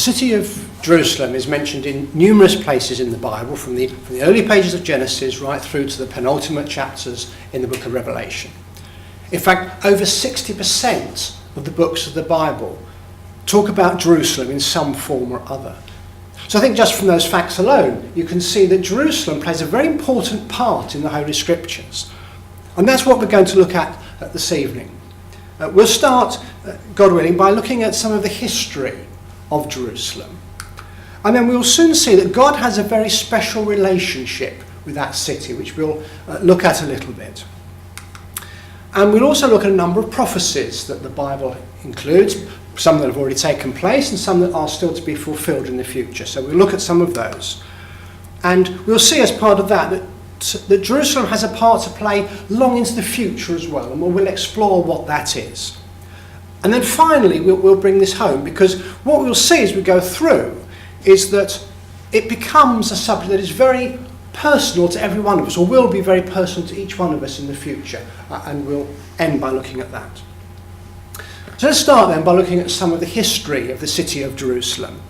city of Jerusalem is mentioned in numerous places in the Bible, from the early pages of Genesis right through to the penultimate chapters in the book of Revelation. In fact, over 60% of the books of the Bible talk about Jerusalem in some form or other. So I think just from those facts alone, you can see that Jerusalem plays a very important part in the Holy Scriptures. And that's what we're going to look at this evening. We'll start, God willing, by looking at some of the history of Jerusalem. And then we'll soon see that God has a very special relationship with that city, which we'll look at a little bit. And we'll also look at a number of prophecies that the Bible includes, some that have already taken place and some that are still to be fulfilled in the future. So we'll look at some of those. And we'll see as part of that Jerusalem has a part to play long into the future as well, and we'll explore what that is. And then finally we'll bring this home, because what we'll see as we go through is that it becomes a subject that is very personal to every one of us, or will be very personal to each one of us in the future, and we'll end by looking at that. So let's start then by looking at some of the history of the city of Jerusalem.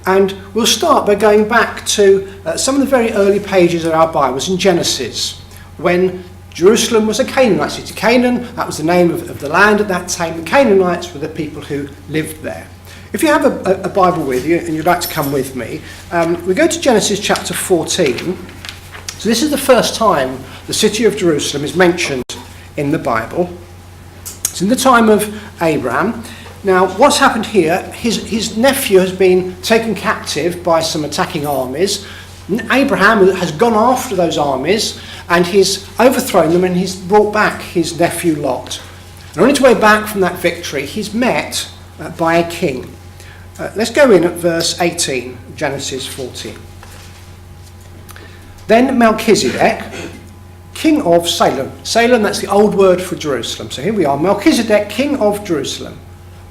And we'll start by going back to some of the very early pages of our Bibles in Genesis, when Jerusalem was a Canaanite city. Canaan, that was the name of the land at that time. The Canaanites were the people who lived there. If you have a Bible with you and you'd like to come with me, we go to Genesis chapter 14. So this is the first time the city of Jerusalem is mentioned in the Bible. It's in the time of Abraham. Now, what's happened here, his nephew has been taken captive by some attacking armies. Abraham has gone after those armies and he's overthrown them, and he's brought back his nephew Lot. And on his way back from that victory, he's met by a king. Let's go in at verse 18, Genesis 14. Then Melchizedek, king of Salem. Salem, that's the old word for Jerusalem. So here we are. Melchizedek, king of Jerusalem,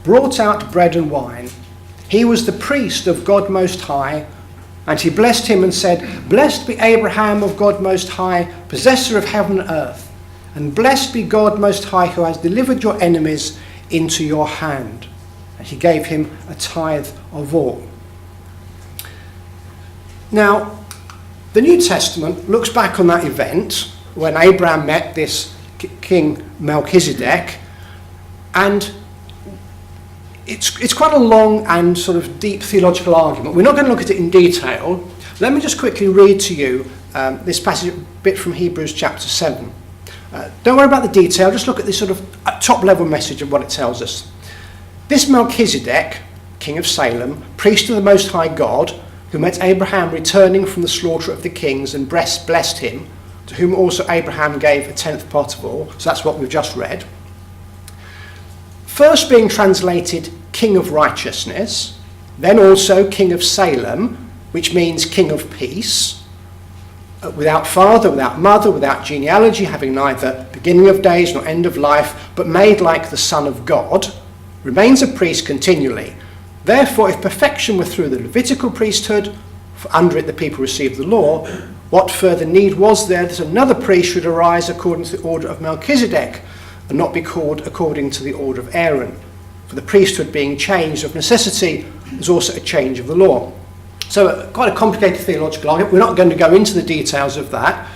brought out bread and wine. He was the priest of God Most High, and he blessed him and said, "Blessed be Abraham of God Most High, possessor of heaven and earth, and blessed be God Most High, who has delivered your enemies into your hand." And he gave him a tithe of all. Now, the New Testament looks back on that event when Abraham met this King Melchizedek, and it's quite a long and sort of deep theological argument. We're not going to look at it in detail. Let me just quickly read to you this passage, a bit from Hebrews chapter 7. Don't worry about the detail, just look at this sort of top level message of what it tells us. This Melchizedek, king of Salem, priest of the Most High God, who met Abraham returning from the slaughter of the kings and blessed him, to whom also Abraham gave a tenth part of all. So that's what we've just read. First being translated King of Righteousness, then also King of Salem, which means King of Peace, without father, without mother, without genealogy, having neither beginning of days nor end of life, but made like the Son of God, remains a priest continually. Therefore, if perfection were through the Levitical priesthood, for under it the people received the law, what further need was there that another priest should arise according to the order of Melchizedek, and not be called according to the order of Aaron? For the priesthood being changed of necessity is also a change of the law. So quite a complicated theological argument. We're not going to go into the details of that.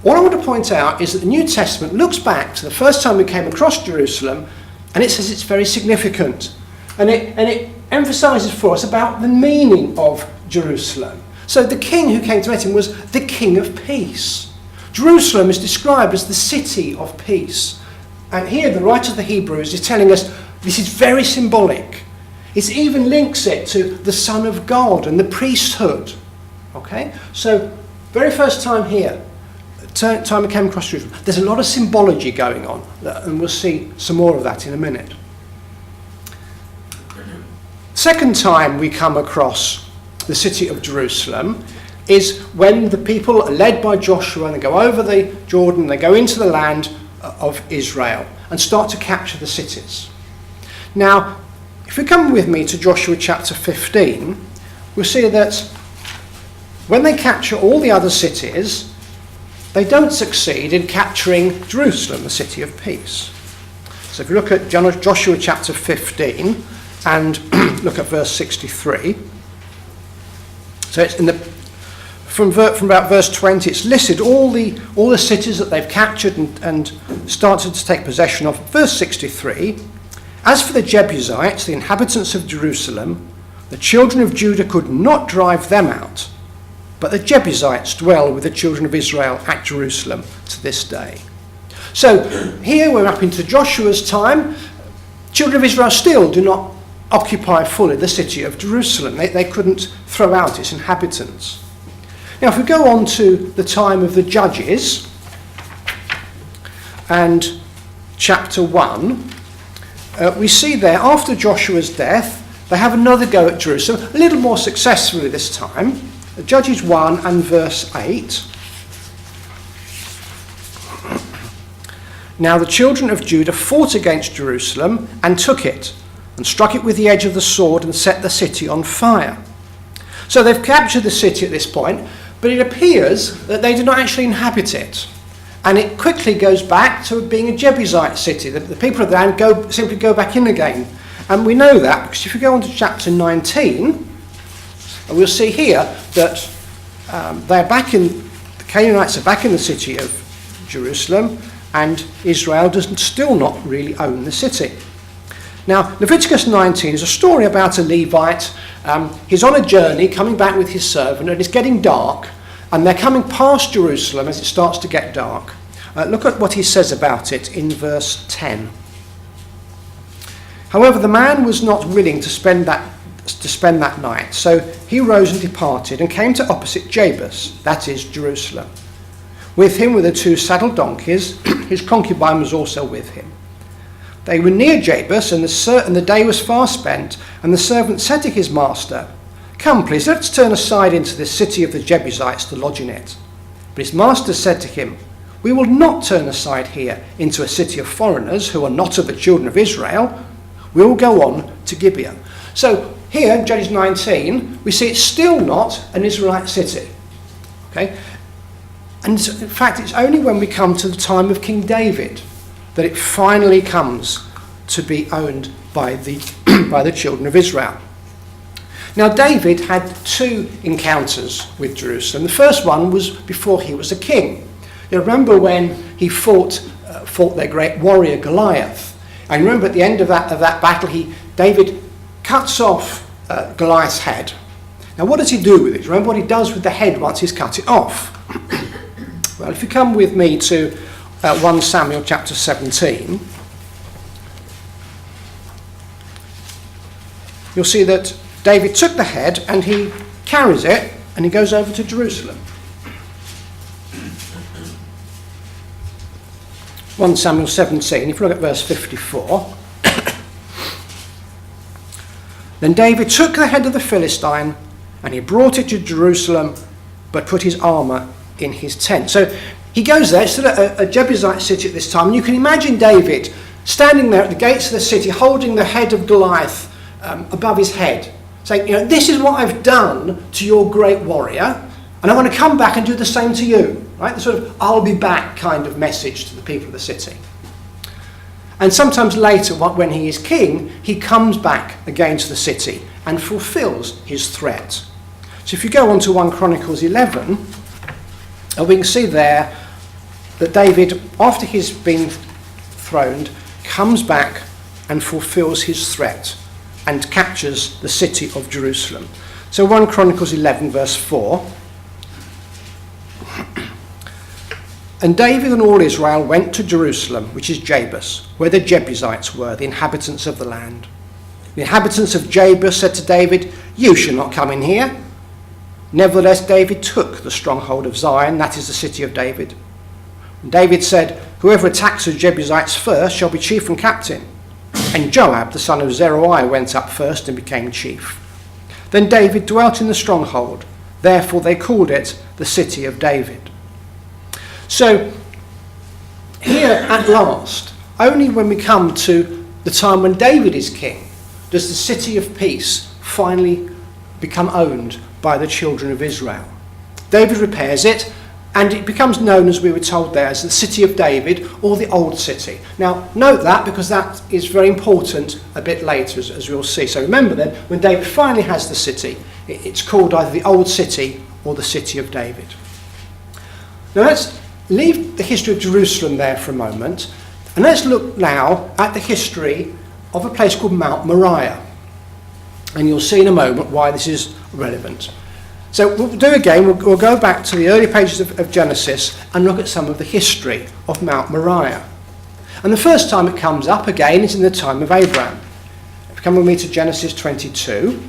What I want to point out is that the New Testament looks back to the first time we came across Jerusalem, and it says it's very significant. And it emphasises for us about the meaning of Jerusalem. So the king who came to meet him was the King of Peace. Jerusalem is described as the city of peace. And here the writer of the Hebrews is telling us this is very symbolic. It even links it to the Son of God and the priesthood. Okay? So, very first time here, time we came across Jerusalem, there's a lot of symbology going on, and we'll see some more of that in a minute. Second time we come across the city of Jerusalem is when the people are led by Joshua and they go over the Jordan, they go into the land of Israel and start to capture the cities. Now, if you come with me to Joshua chapter 15, we'll see that when they capture all the other cities, they don't succeed in capturing Jerusalem, the city of peace. So if you look at Joshua chapter 15, and look at verse 63. So it's from about verse 20, it's listed all the cities that they've captured and started to take possession of. Verse 63, as for the Jebusites, the inhabitants of Jerusalem, the children of Judah could not drive them out, but the Jebusites dwell with the children of Israel at Jerusalem to this day. So here we're up into Joshua's time. Children of Israel still do not occupy fully the city of Jerusalem. They couldn't throw out its inhabitants. Now, if we go on to the time of the Judges and chapter 1, we see there, after Joshua's death, they have another go at Jerusalem, a little more successfully this time. Judges 1 and verse 8. Now the children of Judah fought against Jerusalem and took it, and struck it with the edge of the sword and set the city on fire. So they've captured the city at this point, but it appears that they do not actually inhabit it. And it quickly goes back to being a Jebusite city. The people of the land simply go back in again. And we know that because if you go on to chapter 19, we'll see here that the Canaanites are back in the city of Jerusalem, and Israel does still not really own the city. Now, Leviticus 19 is a story about a Levite. He's on a journey coming back with his servant, and it's getting dark, and they're coming past Jerusalem as it starts to get dark. Look at what he says about it in verse 10. However, the man was not willing to spend that night, so he rose and departed and came to opposite Jabus, that is Jerusalem. With him were the 2 saddled donkeys. His concubine was also with him. They were near Jabus, and the day was far spent, and the servant said to his master, "Come, please, let's turn aside into the city of the Jebusites to lodge in it." But his master said to him, "We will not turn aside here into a city of foreigners who are not of the children of Israel. We will go on to Gibeah." So here in Judges 19, we see it's still not an Israelite city. Okay? And in fact, it's only when we come to the time of King David that it finally comes to be owned by the children of Israel. Now, David had 2 encounters with Jerusalem. The first one was before he was a king. You remember when he fought their great warrior Goliath. And remember at the end of that battle, David cuts off Goliath's head. Now, what does he do with it? Remember what he does with the head once he's cut it off? Well, if you come with me to 1 Samuel chapter 17, you'll see that David took the head and he carries it and he goes over to Jerusalem. 1 Samuel 17, if you look at verse 54. Then David took the head of the Philistine and he brought it to Jerusalem, but put his armour in his tent. So he goes there. It's still a Jebusite city at this time. And you can imagine David standing there at the gates of the city, holding the head of Goliath above his head, saying, this is what I've done to your great warrior, and I want to come back and do the same to you. Right? The sort of "I'll be back" kind of message to the people of the city. And sometimes later, when he is king, he comes back again to the city and fulfills his threat. So if you go on to 1 Chronicles 11, we can see there that David, after he's been throned, comes back and fulfills his threat and captures the city of Jerusalem. So 1 Chronicles 11 verse 4. And David and all Israel went to Jerusalem, which is Jabus, where the Jebusites were, the inhabitants of the land. The inhabitants of Jabus said to David, "You shall not come in here." Nevertheless, David took the stronghold of Zion, that is the city of David. And David said, "Whoever attacks the Jebusites first shall be chief and captain." And Joab, the son of Zeruiah, went up first and became chief. Then David dwelt in the stronghold. Therefore they called it the city of David. So here at last, only when we come to the time when David is king, does the city of peace finally become owned by the children of Israel. David repairs it, And it becomes known, as we were told there, as the City of David, or the Old City. Now, note that, because that is very important a bit later, as we'll see. So remember then, when David finally has the city, it's called either the Old City or the City of David. Now let's leave the history of Jerusalem there for a moment, and let's look now at the history of a place called Mount Moriah. And you'll see in a moment why this is relevant. So what we'll do again, we'll go back to the early pages of Genesis and look at some of the history of Mount Moriah. And the first time it comes up again is in the time of Abraham. If you come with me to Genesis 22,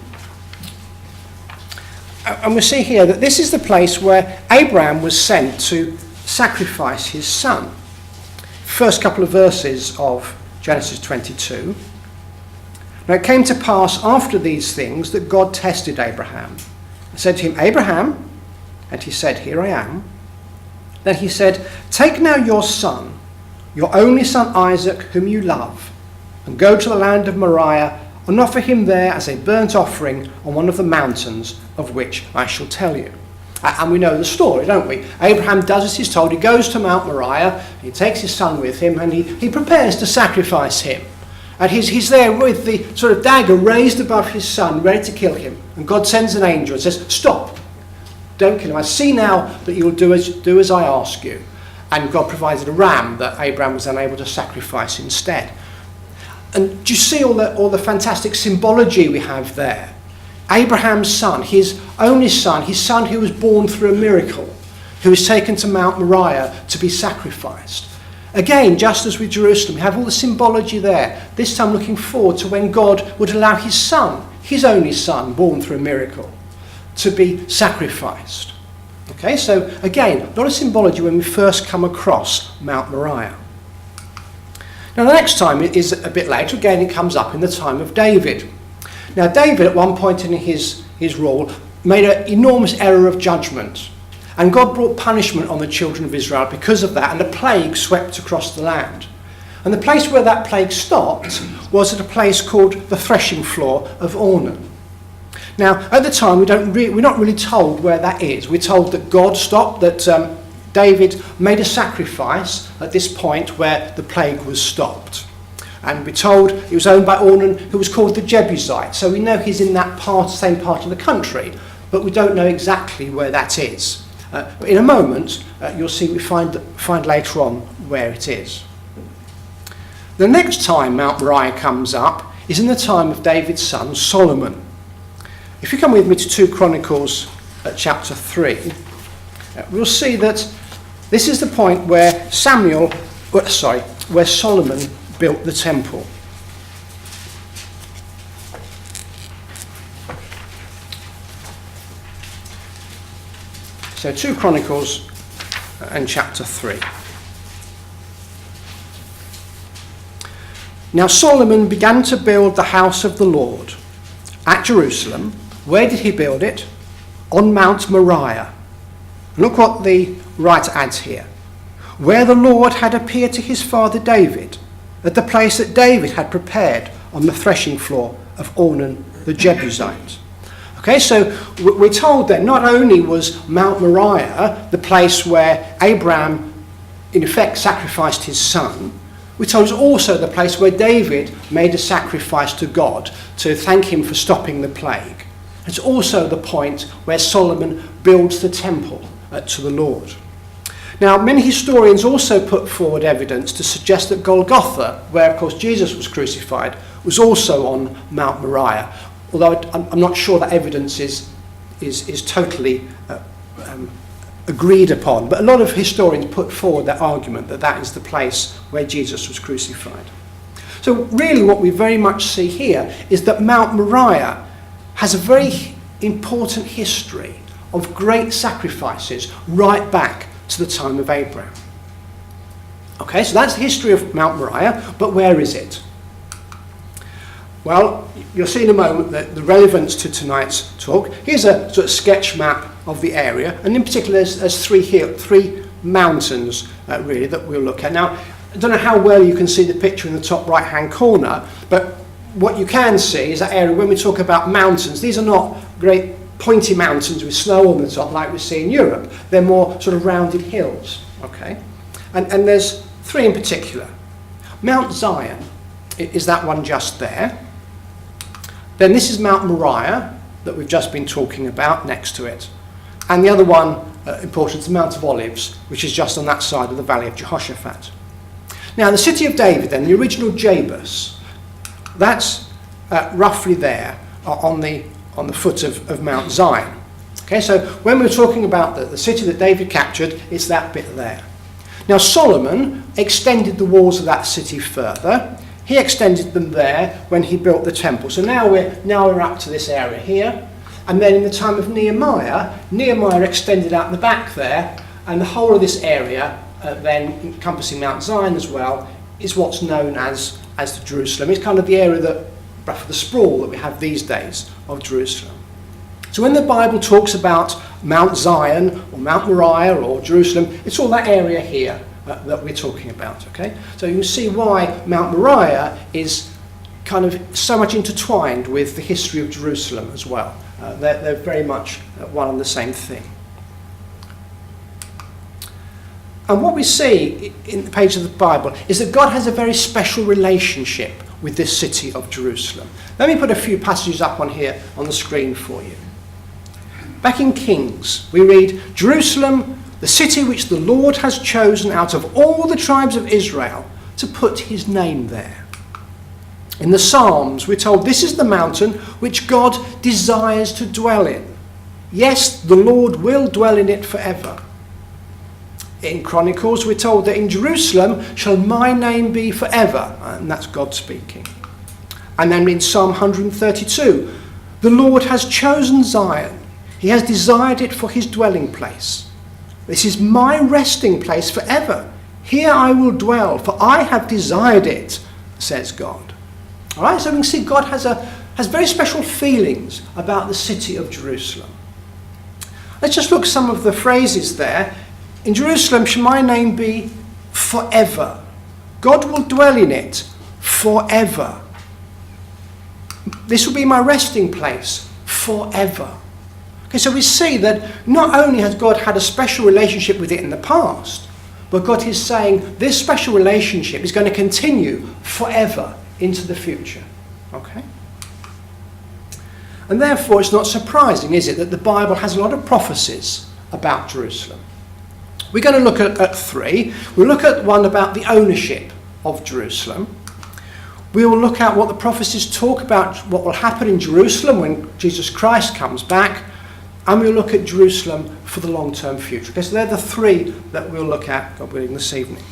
and we see here that this is the place where Abraham was sent to sacrifice his son. First couple of verses of Genesis 22. Now it came to pass after these things that God tested Abraham. He said to him, Abraham, and he said, Here I am. Then he said, Take now your son, your only son Isaac, whom you love, and go to the land of Moriah, and offer him there as a burnt offering on one of the mountains of which I shall tell you. And we know the story, don't we? Abraham does as he's told. He goes to Mount Moriah, he takes his son with him, and he prepares to sacrifice him. And he's there with the sort of dagger raised above his son, ready to kill him. And God sends an angel and says, Stop, don't kill him. I see now that you'll do as I ask you. And God provided a ram that Abraham was then able to sacrifice instead. And do you see all the fantastic symbology we have there? Abraham's son, his only son, his son who was born through a miracle, who was taken to Mount Moriah to be sacrificed. Again, just as with Jerusalem, we have all the symbology there, this time looking forward to when God would allow his son, his only son, born through a miracle, to be sacrificed. Okay, so again, a lot of symbology when we first come across Mount Moriah. Now the next time is a bit later, again it comes up in the time of David. Now David at one point in his rule made an enormous error of judgment. And God brought punishment on the children of Israel because of that, and a plague swept across the land. And the place where that plague stopped was at a place called the threshing floor of Ornan. Now, at the time, we're not really told where that is. We're told that God stopped, that David made a sacrifice at this point where the plague was stopped. And we're told it was owned by Ornan, who was called the Jebusite. So we know he's in that same part of the country, but we don't know exactly where that is. But in a moment, you'll see we find later on where it is. The next time Mount Moriah comes up is in the time of David's son Solomon. If you come with me to 2 Chronicles chapter 3, we'll see that this is the point where Solomon built the temple. So 2 Chronicles and chapter 3. Now Solomon began to build the house of the Lord at Jerusalem. Where did he build it? On Mount Moriah. Look what the writer adds here. Where the Lord had appeared to his father David, at the place that David had prepared on the threshing floor of Ornan the Jebusite. Okay, so we're told that not only was Mount Moriah the place where Abraham, in effect, sacrificed his son, we're told it's also the place where David made a sacrifice to God to thank him for stopping the plague. It's also the point where Solomon builds the temple to the Lord. Now, many historians also put forward evidence to suggest that Golgotha, where, of course, Jesus was crucified, was also on Mount Moriah. Although I'm not sure that evidence is totally agreed upon. But a lot of historians put forward that argument that that is the place where Jesus was crucified. So really what we very much see here is that Mount Moriah has a very important history of great sacrifices right back to the time of Abraham. Okay, so that's the history of Mount Moriah, but where is it? Well, you'll see in a moment that the relevance to tonight's talk. Here's a sort of sketch map of the area, and in particular there's three mountains really that we'll look at. Now, I don't know how well you can see the picture in the top right hand corner, but what you can see is that area when we talk about mountains. These are not great pointy mountains with snow on the top like we see in Europe. They're more sort of rounded hills. Okay? And there's three in particular. Mount Zion is that one just there. Then this is Mount Moriah that we've just been talking about next to it. And the other one, important, is the Mount of Olives, which is just on that side of the Valley of Jehoshaphat. Now, the city of David, then, the original Jebus, that's roughly there on the foot of Mount Zion. Okay, so when we're talking about the city that David captured, it's that bit there. Now, Solomon extended the walls of that city further. He extended them there when he built the temple. So now we're up to this area here. And then in the time of Nehemiah extended out the back there, and the whole of this area, then encompassing Mount Zion as well, is what's known as the Jerusalem. It's kind of the area that, for the sprawl that we have these days of Jerusalem. So when the Bible talks about Mount Zion or Mount Moriah or Jerusalem, it's all that area here that we're talking about. Okay, so you can see why Mount Moriah is kind of so much intertwined with the history of Jerusalem as well. They're very much one and the same thing. And what we see in the page of the Bible is that God has a very special relationship with this city of Jerusalem. Let me put a few passages up on here on the screen for you. Back in Kings, we read, Jerusalem, the city which the Lord has chosen out of all the tribes of Israel to put his name there. In the Psalms, we're told this is the mountain which God desires to dwell in. Yes, the Lord will dwell in it forever. In Chronicles, we're told that in Jerusalem shall my name be forever. And that's God speaking. And then in Psalm 132, the Lord has chosen Zion. He has desired it for his dwelling place. This is my resting place forever. Here I will dwell, for I have desired it, says God. All right, so we can see God has very special feelings about the city of Jerusalem. Let's just look at some of the phrases there. In Jerusalem shall my name be forever. God will dwell in it forever. This will be my resting place forever. Okay, so we see that not only has God had a special relationship with it in the past, but God is saying this special relationship is going to continue forever into the future. Okay? And therefore it's not surprising, is it, that the Bible has a lot of prophecies about Jerusalem. We're going to look at three. We'll look at one about the ownership of Jerusalem. We will look at what the prophecies talk about, what will happen in Jerusalem when Jesus Christ comes back. And we'll look at Jerusalem for the long-term future. Okay, so they're the three that we'll look at, God willing, this evening.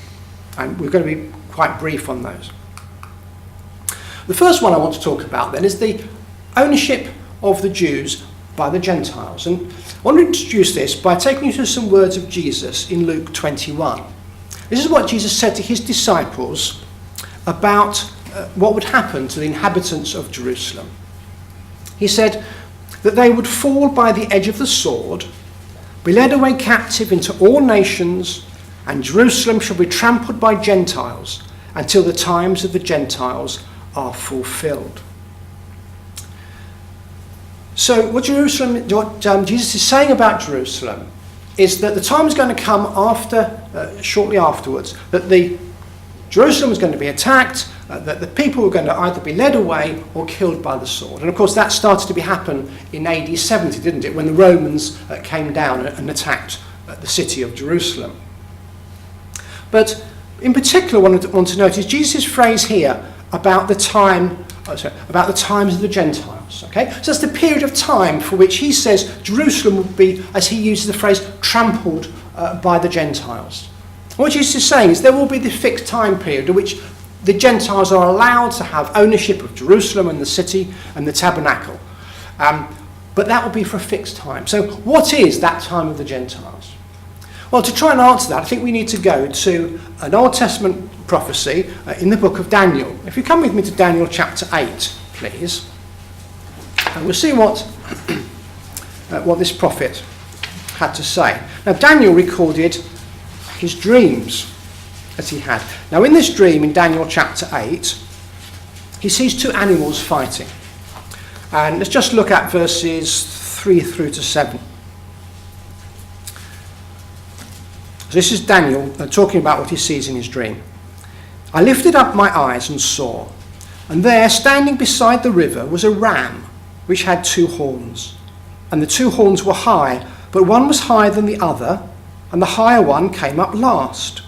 And we're going to be quite brief on those. The first one I want to talk about then is the ownership of the Jews by the Gentiles. And I want to introduce this by taking you to some words of Jesus in Luke 21. This is what Jesus said to his disciples about what would happen to the inhabitants of Jerusalem. He said that they would fall by the edge of the sword, be led away captive into all nations, and Jerusalem shall be trampled by Gentiles until the times of the Gentiles are fulfilled. So what Jesus is saying about Jerusalem is that the time is going to come shortly afterwards, that Jerusalem is going to be attacked, that the people were going to either be led away or killed by the sword. And of course that started to happen in AD 70, didn't it, when the Romans came down and attacked the city of Jerusalem. But in particular what I want to note is Jesus' phrase here about the times of the Gentiles. Okay? So that's the period of time for which he says Jerusalem would be, as he uses the phrase, trampled by the Gentiles. What Jesus is saying is there will be the fixed time period in which the Gentiles are allowed to have ownership of Jerusalem and the city and the tabernacle. But that will be for a fixed time. So what is that time of the Gentiles? Well, to try and answer that, I think we need to go to an Old Testament prophecy in the book of Daniel. If you come with me to Daniel chapter 8, please. And we'll see what this prophet had to say. Now, Daniel recorded his dreams that he had. Now, in this dream, in Daniel chapter 8, he sees two animals fighting. And let's just look at verses 3 through to 7. So this is Daniel talking about what he sees in his dream. I lifted up my eyes and saw, and there, standing beside the river, was a ram which had 2 horns. And the 2 horns were high, but one was higher than the other, and the higher one came up last.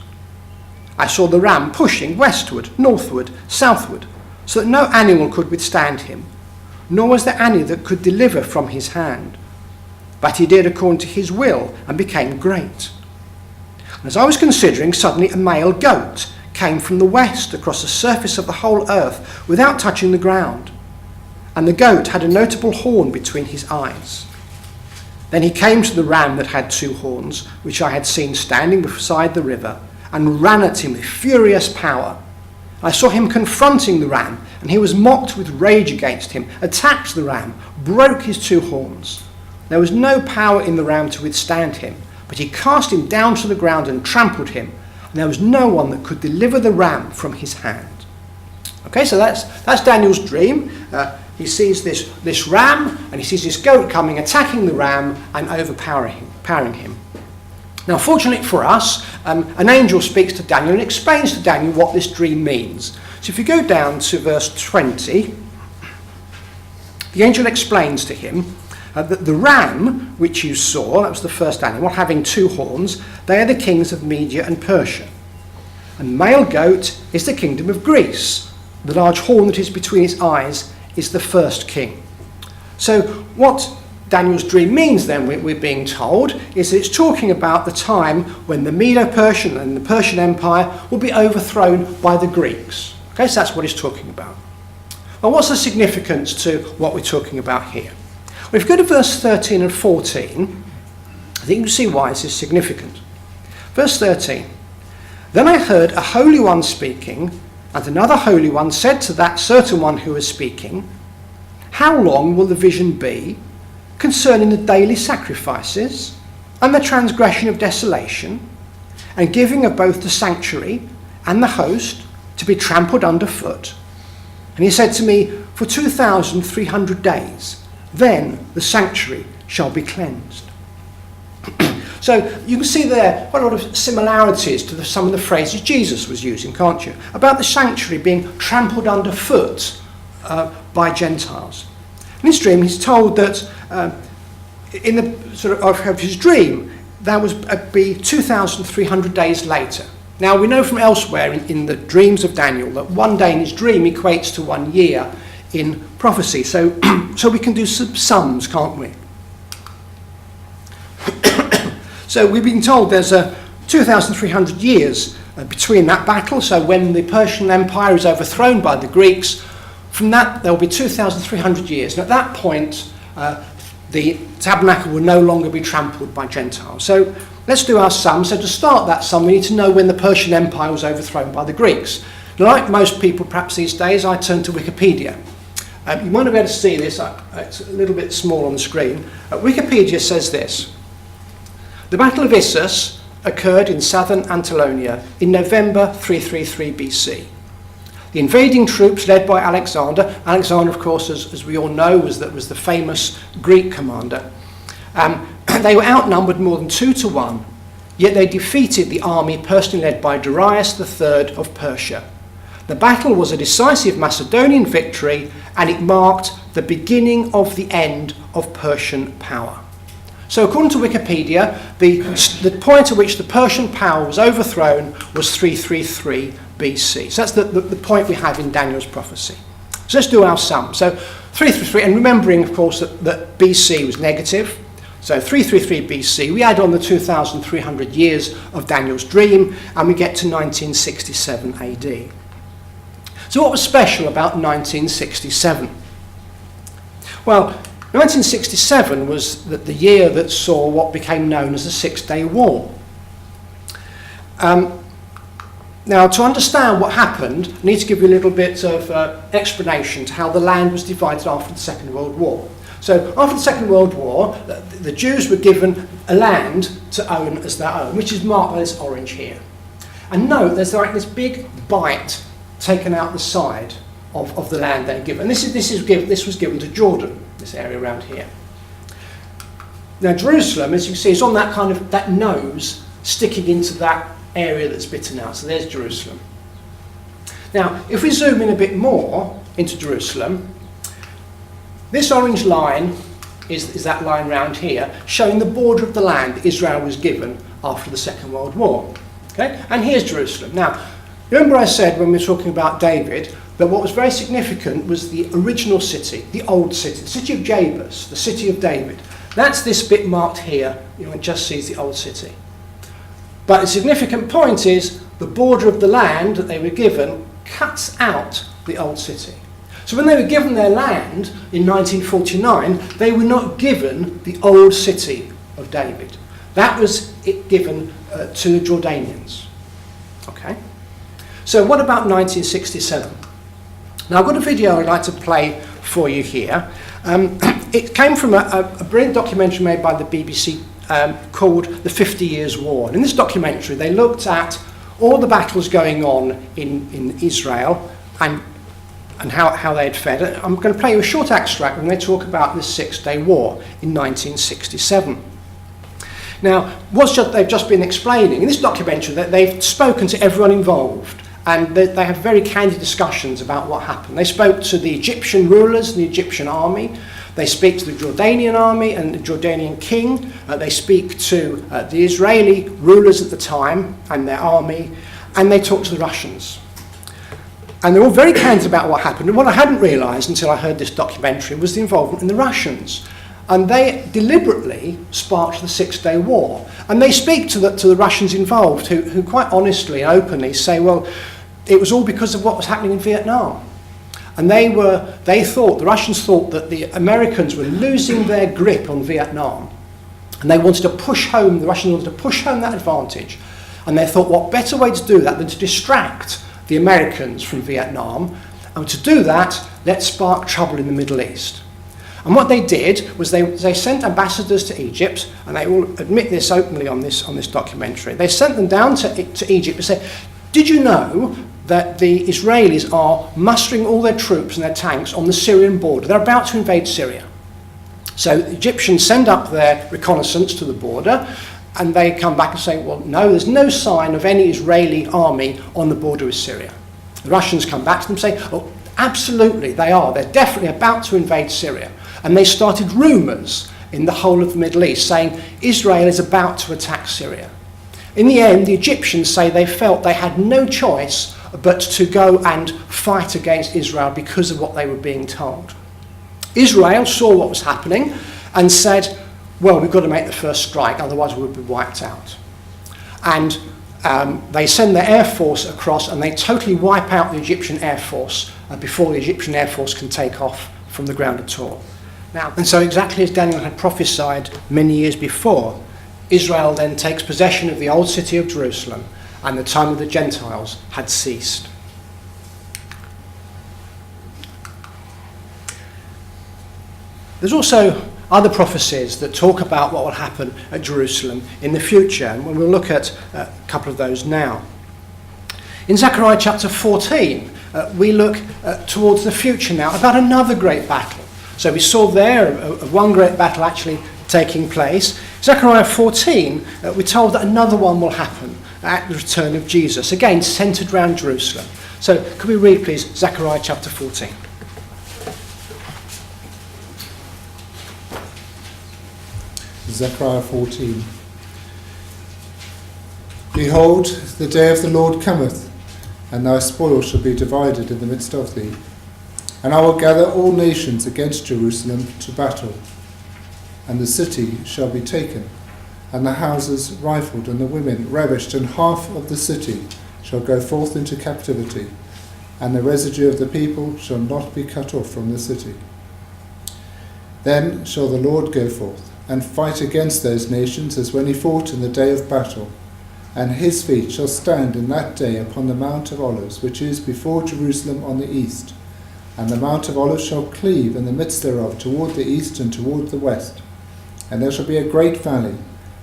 I saw the ram pushing westward, northward, southward, so that no animal could withstand him, nor was there any that could deliver from his hand. But he did according to his will, and became great. And as I was considering, suddenly a male goat came from the west across the surface of the whole earth without touching the ground. And the goat had a notable horn between his eyes. Then he came to the ram that had 2 horns, which I had seen standing beside the river, and ran at him with furious power. I saw him confronting the ram, and he was mocked with rage against him, attacked the ram, broke his 2 horns. There was no power in the ram to withstand him, but he cast him down to the ground and trampled him, and there was no one that could deliver the ram from his hand. Okay, so that's Daniel's dream. He sees this ram, and he sees this goat coming, attacking the ram and overpowering him. Now, fortunately for us, an angel speaks to Daniel and explains to Daniel what this dream means. So if you go down to verse 20, the angel explains to him that the ram which you saw, that was the first animal, having 2 horns, they are the kings of Media and Persia. And male goat is the kingdom of Greece. The large horn that is between its eyes is the first king. So what Daniel's dream means then, we're being told, is that it's talking about the time when the Medo-Persian and the Persian Empire will be overthrown by the Greeks. Okay, so that's what he's talking about. Well, what's the significance to what we're talking about here? Well, if you go to verse 13 and 14, I think you can see why this is significant. Verse 13, then I heard a holy one speaking, and another holy one said to that certain one who was speaking, how long will the vision be concerning the daily sacrifices and the transgression of desolation and giving of both the sanctuary and the host to be trampled underfoot? And he said to me, for 2,300 days, then the sanctuary shall be cleansed. So you can see there quite a lot of similarities to some of the phrases Jesus was using, can't you? About the sanctuary being trampled underfoot by Gentiles. In his dream, he's told that in the sort of his dream, that was be 2,300 days later. Now we know from elsewhere in the dreams of Daniel that one day in his dream equates to 1 year in prophecy. So we can do some sums, can't we? So we've been told there's 2,300 years between that battle. So when the Persian Empire is overthrown by the Greeks, from that there will be 2,300 years. And at that point, the tabernacle will no longer be trampled by Gentiles. So let's do our sum. So to start that sum, we need to know when the Persian Empire was overthrown by the Greeks. Like most people perhaps these days, I turn to Wikipedia. You might not be able to see this, it's a little bit small on the screen. Wikipedia says this. The Battle of Issus occurred in southern Anatolia in November 333 BC. The invading troops led by Alexander, of course, as we all know, was the famous Greek commander. They were outnumbered more than 2 to 1, yet they defeated the army personally led by Darius III of Persia. The battle was a decisive Macedonian victory, and it marked the beginning of the end of Persian power. So according to Wikipedia, the point at which the Persian power was overthrown was 333 BC. So that's the point we have in Daniel's prophecy. So let's do our sum. So 333, and remembering, of course, that BC was negative. So 333 BC, we add on the 2,300 years of Daniel's dream, and we get to 1967 AD. So what was special about 1967? Well, 1967 was the year that saw what became known as the Six-Day War. Now, to understand what happened, I need to give you a little bit of explanation to how the land was divided after the Second World War. So, after the Second World War, the Jews were given a land to own as their own, which is marked by this orange here. And note, there's like this big bite taken out the side of the land they're given. This was given to Jordan, this area around here. Now Jerusalem, as you can see, is on that kind of, that nose sticking into that area that's bitten out. So there's Jerusalem. Now, if we zoom in a bit more into Jerusalem, this orange line is that line round here, showing the border of the land Israel was given after the Second World War. Okay? And here's Jerusalem. Now, remember I said when we were talking about David, that what was very significant was the original city, the old city, the city of Jabus, the city of David. That's this bit marked here, it just sees the old city. But the significant point is the border of the land that they were given cuts out the old city. So when they were given their land in 1949, they were not given the old city of David. That was it given to the Jordanians. Okay? So what about 1967? Now I've got a video I'd like to play for you here. It came from a brilliant documentary made by the BBC called The 50 Years War. And in this documentary they looked at all the battles going on in Israel and how they had fared. I'm going to play you a short extract when they talk about the Six-Day War in 1967. Now, what they've just been explaining in this documentary, that they've spoken to everyone involved, and they had very candid discussions about what happened. They spoke to the Egyptian rulers and the Egyptian army. They speak to the Jordanian army and the Jordanian king. They speak to the Israeli rulers at the time and their army, and they talk to the Russians. And they're all very candid about what happened. And what I hadn't realised until I heard this documentary was the involvement in the Russians. And they deliberately sparked the Six-Day War. And they speak to the Russians involved, who quite honestly and openly say, well, it was all because of what was happening in Vietnam. And the Russians thought that the Americans were losing their grip on Vietnam. And they wanted to the Russians wanted to push home that advantage. And they thought, what better way to do that than to distract the Americans from Vietnam? And to do that, let's spark trouble in the Middle East. And what they did was they sent ambassadors to Egypt, and they all admit this openly on this documentary. They sent them down to Egypt and said, did you know that the Israelis are mustering all their troops and their tanks on the Syrian border? They're about to invade Syria. So the Egyptians send up their reconnaissance to the border, and they come back and say, well, no, there's no sign of any Israeli army on the border with Syria. The Russians come back to them and say, oh, absolutely, they are. They're definitely about to invade Syria. And they started rumours in the whole of the Middle East saying Israel is about to attack Syria. In the end, the Egyptians say they felt they had no choice but to go and fight against Israel because of what they were being told. Israel saw what was happening and said, well, we've got to make the first strike, otherwise we'll be wiped out. And they send their air force across and they totally wipe out the Egyptian air force before the Egyptian air force can take off from the ground at all. Now, and so exactly as Daniel had prophesied many years before, Israel then takes possession of the old city of Jerusalem, and the time of the Gentiles had ceased. There's also other prophecies that talk about what will happen at Jerusalem in the future, and we'll look at a couple of those now. In Zechariah chapter 14, we look towards the future now about another great battle. So we saw there one great battle actually taking place. Zechariah 14, we're told that another one will happen at the return of Jesus, again centred around Jerusalem. So could we read please Zechariah chapter 14? Zechariah 14. Behold, the day of the Lord cometh, and thy spoil shall be divided in the midst of thee. And I will gather all nations against Jerusalem to battle, and the city shall be taken, and the houses rifled, and the women ravished, and half of the city shall go forth into captivity, and the residue of the people shall not be cut off from the city. Then shall the Lord go forth, and fight against those nations as when he fought in the day of battle, and his feet shall stand in that day upon the Mount of Olives, which is before Jerusalem on the east. And the Mount of Olives shall cleave in the midst thereof toward the east and toward the west. And there shall be a great valley,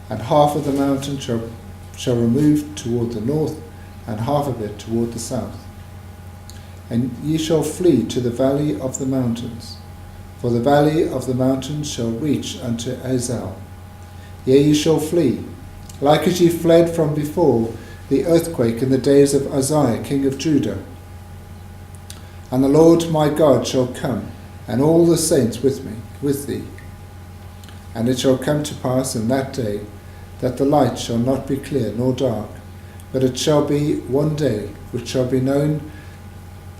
and half of the mountain shall remove toward the north, and half of it toward the south. And ye shall flee to the valley of the mountains, for the valley of the mountains shall reach unto Azal, Yea, ye shall flee, like as ye fled from before the earthquake in the days of Uzziah king of Judah. And the Lord my God shall come, and all the saints with thee. And it shall come to pass in that day that the light shall not be clear nor dark, but it shall be one day which shall be known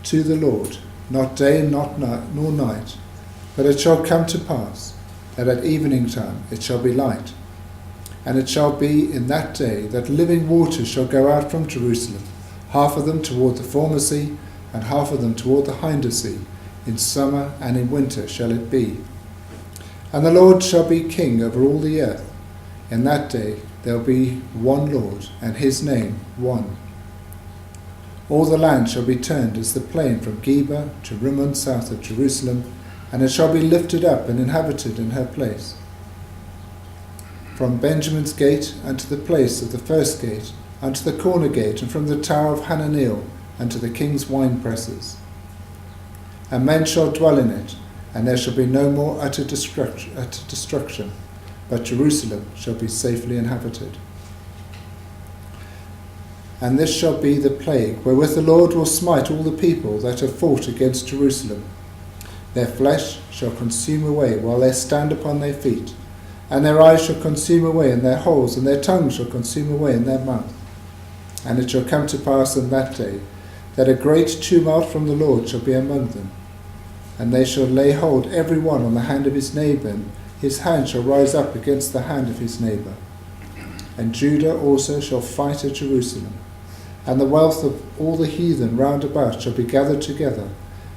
to the Lord, not day nor night. But it shall come to pass that at evening time it shall be light. And it shall be in that day that living waters shall go out from Jerusalem, half of them toward the former sea, and half of them toward the hinder sea. In summer and in winter shall it be. And the Lord shall be king over all the earth. In that day there will be one Lord, and his name one. All the land shall be turned as the plain from Geba to Rimmon south of Jerusalem, and it shall be lifted up and inhabited in her place. From Benjamin's gate unto the place of the first gate, unto the corner gate, and from the tower of Hananeel unto the king's wine presses. And men shall dwell in it, and there shall be no more utter destruction, but Jerusalem shall be safely inhabited. And this shall be the plague wherewith the Lord will smite all the people that have fought against Jerusalem. Their flesh shall consume away while they stand upon their feet, and their eyes shall consume away in their holes, and their tongue shall consume away in their mouth. And it shall come to pass in that day that a great tumult from the Lord shall be among them. And they shall lay hold every one on the hand of his neighbour, and his hand shall rise up against the hand of his neighbour. And Judah also shall fight at Jerusalem, and the wealth of all the heathen round about shall be gathered together,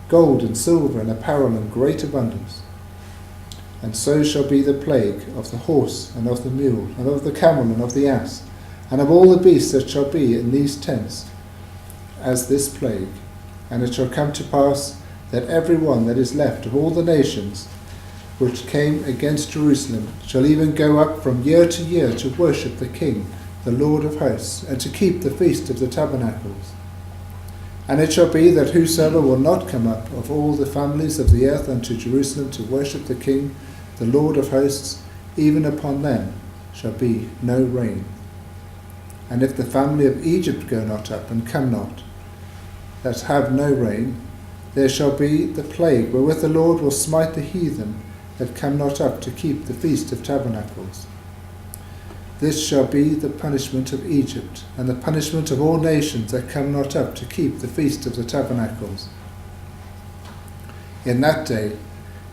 gold and silver and apparel in great abundance. And so shall be the plague of the horse and of the mule, and of the camel and of the ass, and of all the beasts that shall be in these tents, as this plague. And it shall come to pass that every one that is left of all the nations which came against Jerusalem shall even go up from year to year to worship the King, the Lord of hosts, and to keep the feast of the tabernacles. And it shall be that whosoever will not come up of all the families of the earth unto Jerusalem to worship the King, the Lord of hosts, even upon them shall be no rain. And if the family of Egypt go not up and come not, that have no rain, there shall be the plague wherewith the Lord will smite the heathen that come not up to keep the feast of tabernacles. This shall be the punishment of Egypt, and the punishment of all nations that come not up to keep the feast of the tabernacles. In that day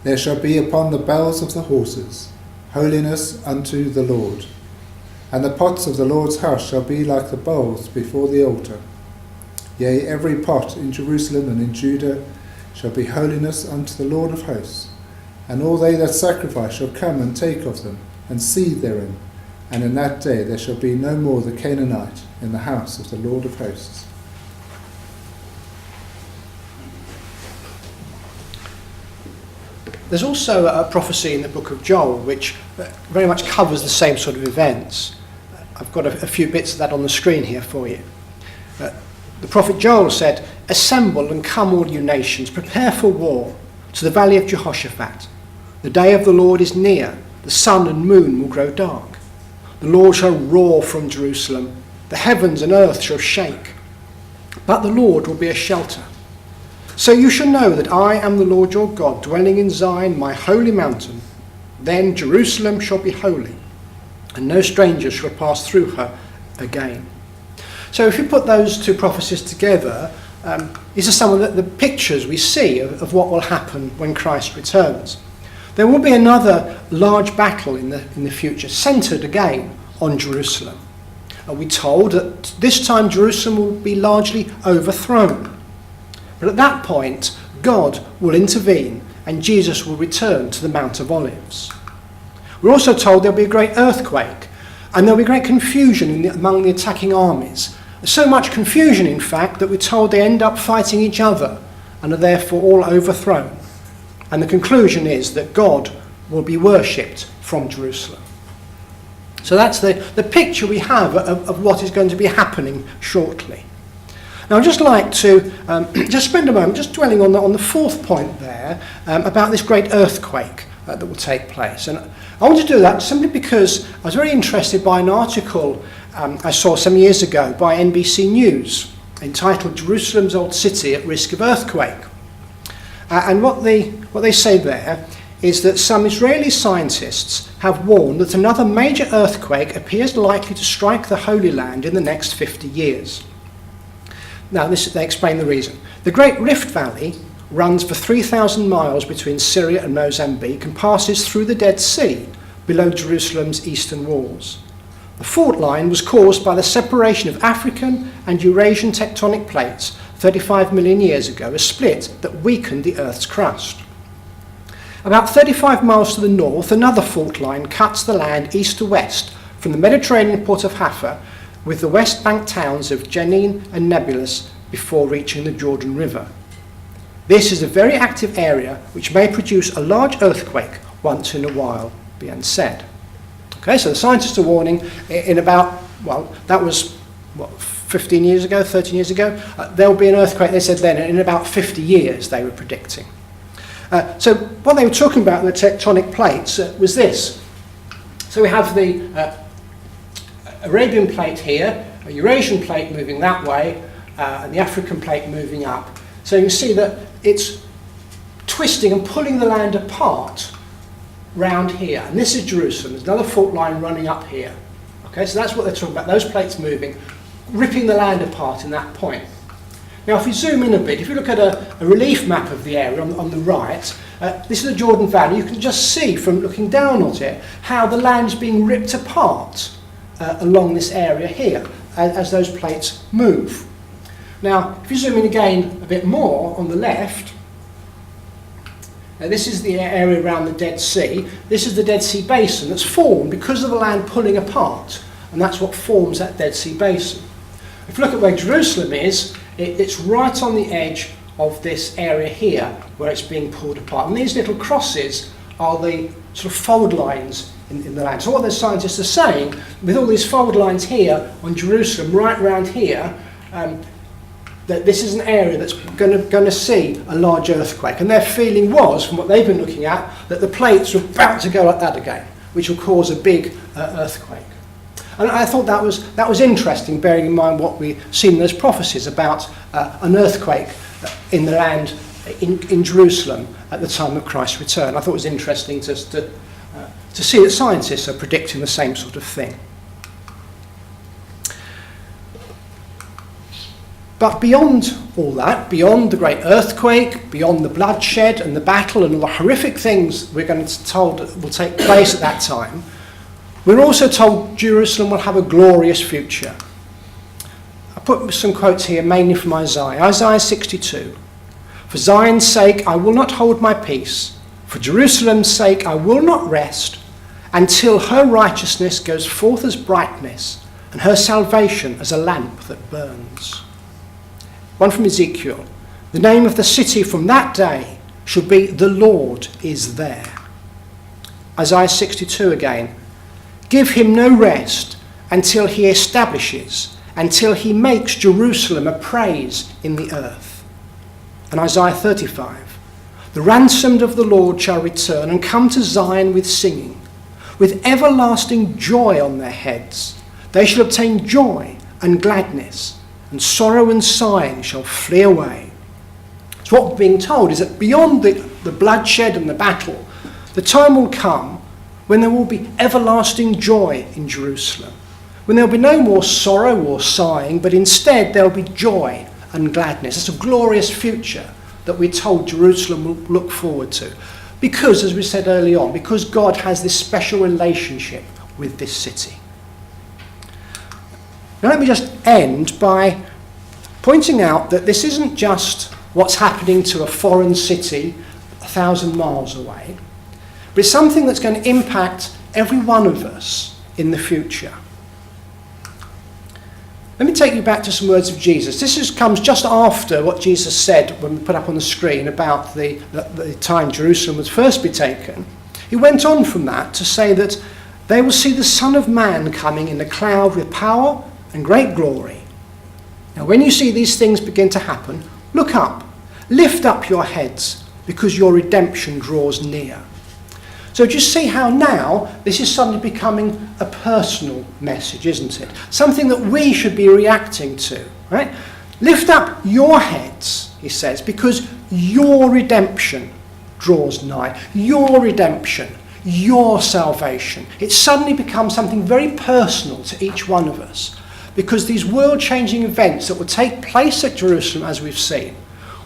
there shall be upon the bells of the horses holiness unto the Lord. And the pots of the Lord's house shall be like the bowls before the altar. Yea, every pot in Jerusalem and in Judah shall be holiness unto the Lord of hosts. And all they that sacrifice shall come and take of them, and seethe therein. And in that day there shall be no more the Canaanite in the house of the Lord of hosts. There's also a prophecy in the book of Joel which very much covers the same sort of events. I've got a few bits of that on the screen here for you. The prophet Joel said, "Assemble and come all you nations, prepare for war, to the valley of Jehoshaphat. The day of the Lord is near, the sun and moon will grow dark. The Lord shall roar from Jerusalem, the heavens and earth shall shake. But the Lord will be a shelter. So you shall know that I am the Lord your God, dwelling in Zion, my holy mountain. Then Jerusalem shall be holy, and no stranger shall pass through her again." So if you put those two prophecies together, these are some of the pictures we see of what will happen when Christ returns. There will be another large battle in the future, centred again on Jerusalem. We're told that this time Jerusalem will be largely overthrown. But at that point, God will intervene and Jesus will return to the Mount of Olives. We're also told there'll be a great earthquake and there'll be great confusion among the attacking armies. So much confusion, in fact, that we're told they end up fighting each other and are therefore all overthrown. And the conclusion is that God will be worshipped from Jerusalem. So that's the picture we have of what is going to be happening shortly. Now I'd just like to just spend a moment just dwelling on the fourth point there about this great earthquake that will take place. And I want to do that simply because I was very interested by an article I saw some years ago by NBC News entitled "Jerusalem's Old City at Risk of Earthquake." And what they say there is that some Israeli scientists have warned that another major earthquake appears likely to strike the Holy Land in the next 50 years. Now, they explain the reason. The Great Rift Valley runs for 3,000 miles between Syria and Mozambique and passes through the Dead Sea below Jerusalem's eastern walls. The fault line was caused by the separation of African and Eurasian tectonic plates 35 million years ago, a split that weakened the Earth's crust. About 35 miles to the north, another fault line cuts the land east to west from the Mediterranean port of Haifa with the West Bank towns of Jenin and Nablus before reaching the Jordan River. This is a very active area which may produce a large earthquake once in a while, Bien said. Okay, so the scientists are warning in about, well, that was, 15 years ago, 13 years ago? There will be an earthquake, they said then, in about 50 years they were predicting. So what they were talking about, the tectonic plates, was this. So we have the Arabian plate here, a Eurasian plate moving that way, and the African plate moving up. So you can see that it's twisting and pulling the land apart round here. And this is Jerusalem. There's another fault line running up here. Okay, so that's what they're talking about, those plates moving, ripping the land apart in that point. Now, if we zoom in a bit, if you look at a relief map of the area on the right, this is the Jordan Valley. You can just see from looking down on it how the land's being ripped apart along this area here as those plates move. Now, if you zoom in again a bit more on the left, this is the area around the Dead Sea. This is the Dead Sea Basin that's formed because of the land pulling apart, and that's what forms that Dead Sea Basin. If you look at where Jerusalem is, it's right on the edge of this area here where it's being pulled apart. And these little crosses are the sort of fold lines in the land. So what the scientists are saying, with all these fold lines here on Jerusalem, right around here, that this is an area that's going to see a large earthquake. And their feeling was, from what they've been looking at, that the plates are about to go like that again, which will cause a big earthquake. And I thought that was interesting, bearing in mind what we've seen in those prophecies about an earthquake in the land in Jerusalem at the time of Christ's return. I thought it was interesting to see that scientists are predicting the same sort of thing. But beyond all that, beyond the great earthquake, beyond the bloodshed and the battle and all the horrific things we're going to be told will take place at that time, we're also told Jerusalem will have a glorious future. I put some quotes here, mainly from Isaiah. Isaiah 62. For Zion's sake I will not hold my peace. For Jerusalem's sake I will not rest until her righteousness goes forth as brightness and her salvation as a lamp that burns. One from Ezekiel. The name of the city from that day shall be The Lord is there. Isaiah 62 again. Give him no rest until he establishes, until he makes Jerusalem a praise in the earth. And Isaiah 35. The ransomed of the Lord shall return and come to Zion with singing, with everlasting joy on their heads. They shall obtain joy and gladness, and sorrow and sighing shall flee away. So what we're being told is that beyond the bloodshed and the battle, the time will come when there will be everlasting joy in Jerusalem, when there will be no more sorrow or sighing, but instead there will be joy and gladness. It's a glorious future that we're told Jerusalem will look forward to. Because, as we said early on, because God has this special relationship with this city. Now let me just end by pointing out that this isn't just what's happening to a foreign city 1,000 miles away, but it's something that's going to impact every one of us in the future. Let me take you back to some words of Jesus. This comes just after what Jesus said when we put up on the screen about the time Jerusalem would first be taken. He went on from that to say that they will see the Son of Man coming in a cloud with power and great glory. Now when you see these things begin to happen, look up, lift up your heads, because your redemption draws near. So do you see how now this is suddenly becoming a personal message, isn't it? Something that we should be reacting to, right? Lift up your heads, he says, because your redemption draws nigh. Your redemption, your salvation. It suddenly becomes something very personal to each one of us, because these world-changing events that will take place at Jerusalem, as we've seen,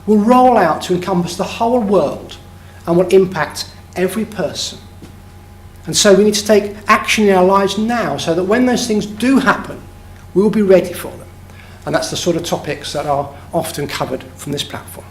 will roll out to encompass the whole world and will impact every person. And so we need to take action in our lives now, so that when those things do happen, we will be ready for them. And that's the sort of topics that are often covered from this platform.